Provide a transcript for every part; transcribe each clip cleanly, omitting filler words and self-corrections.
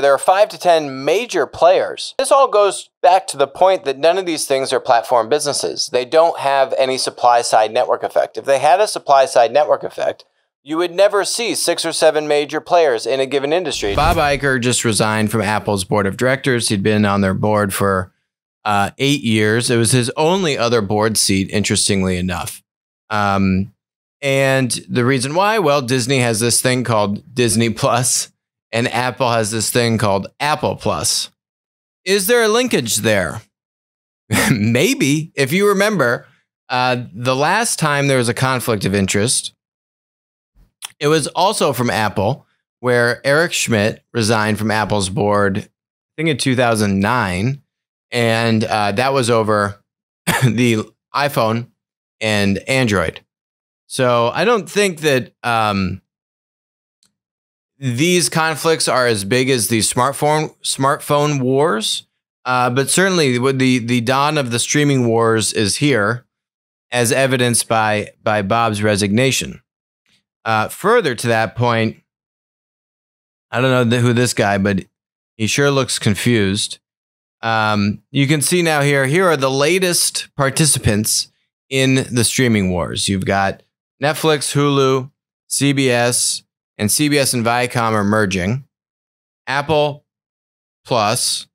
There are 5 to 10 major players. This all goes back to the point that none of these things are platform businesses. They don't have any supply-side network effect. If they had a supply-side network effect, you would never see 6 or 7 major players in a given industry. Bob Iger just resigned from Apple's board of directors. He'd been on their board for 8 years. It was his only other board seat, interestingly enough. And the reason why, well, Disney has this thing called Disney Plus, and Apple has this thing called Apple Plus. Is there a linkage there? Maybe. If you remember, the last time there was a conflict of interest, it was also from Apple, where Eric Schmidt resigned from Apple's board, I think in 2009, and that was over the iPhone and Android. So I don't think that these conflicts are as big as the smartphone wars, but certainly the dawn of the streaming wars is here, as evidenced by Bob's resignation. Further to that point, I don't know who this guy, but he sure looks confused. You can see now here are the latest participants in the streaming wars. You've got Netflix, Hulu, CBS, and CBS and Viacom are merging. Apple Plus,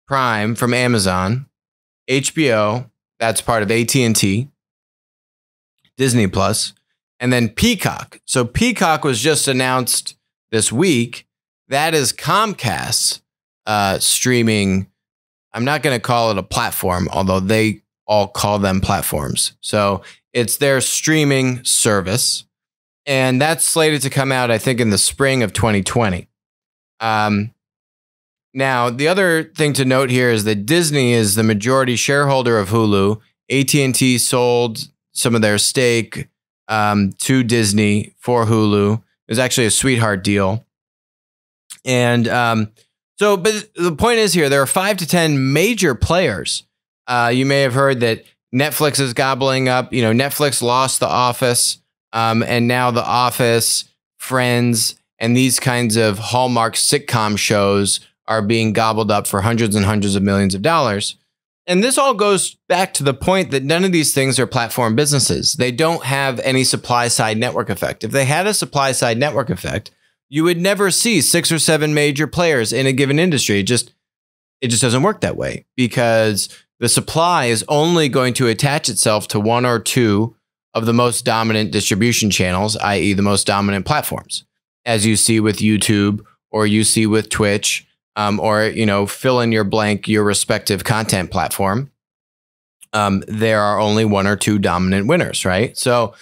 Prime from Amazon, HBO, that's part of AT&T, Disney Plus, and then Peacock. So Peacock was just announced this week. That is Comcast's streaming. I'm not going to call it a platform, although they all call them platforms. So it's their streaming service. And that's slated to come out, I think, in the spring of 2020. Now, the other thing to note here is that Disney is the majority shareholder of Hulu. AT&T sold some of their stake to Disney for Hulu. It was actually a sweetheart deal. And but the point is here, there are 5 to 10 major players. You may have heard that Netflix is gobbling up. You know, Netflix lost The Office, and now The Office, Friends, and these kinds of Hallmark sitcom shows are being gobbled up for hundreds and hundreds of millions of dollars. And this all goes back to the point that none of these things are platform businesses. They don't have any supply-side network effect. If they had a supply-side network effect, you would never see 6 or 7 major players in a given industry. It just doesn't work that way, because the supply is only going to attach itself to 1 or 2 of the most dominant distribution channels, i.e. the most dominant platforms, as you see with YouTube, or you see with Twitch, or, you know, fill in your blank, your respective content platform. There are only 1 or 2 dominant winners, right? So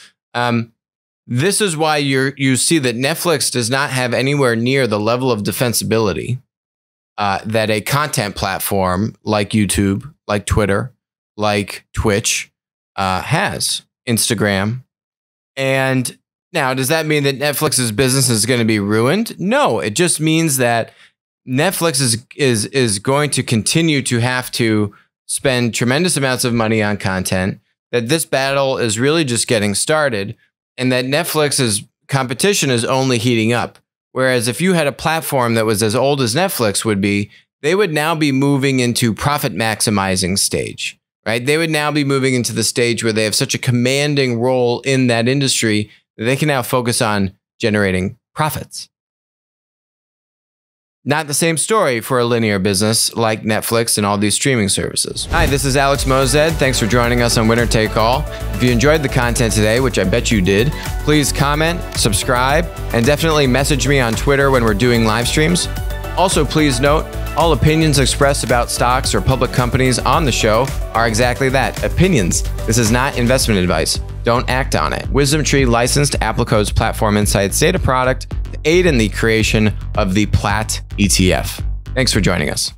this is why you see that Netflix does not have anywhere near the level of defensibility that a content platform like YouTube, like Twitter, like Twitch has, Instagram. And now, does that mean that Netflix's business is going to be ruined? No, it just means that Netflix is going to continue to have to spend tremendous amounts of money on content, that this battle is really just getting started, and that Netflix's competition is only heating up. Whereas if you had a platform that was as old as Netflix would be, they would now be moving into profit maximizing stage, right? They would now be moving into the stage where they have such a commanding role in that industry that they can now focus on generating profits. Not the same story for a linear business like Netflix and all these streaming services. Hi, this is Alex Mozed. Thanks for joining us on Winner Take All. If you enjoyed the content today, which I bet you did, please comment, subscribe, and definitely message me on Twitter when we're doing live streams. Also, please note, all opinions expressed about stocks or public companies on the show are exactly that, opinions. This is not investment advice. Don't act on it. WisdomTree licensed Applico's Platform Insights data product to aid in the creation of the PLAT ETF. Thanks for joining us.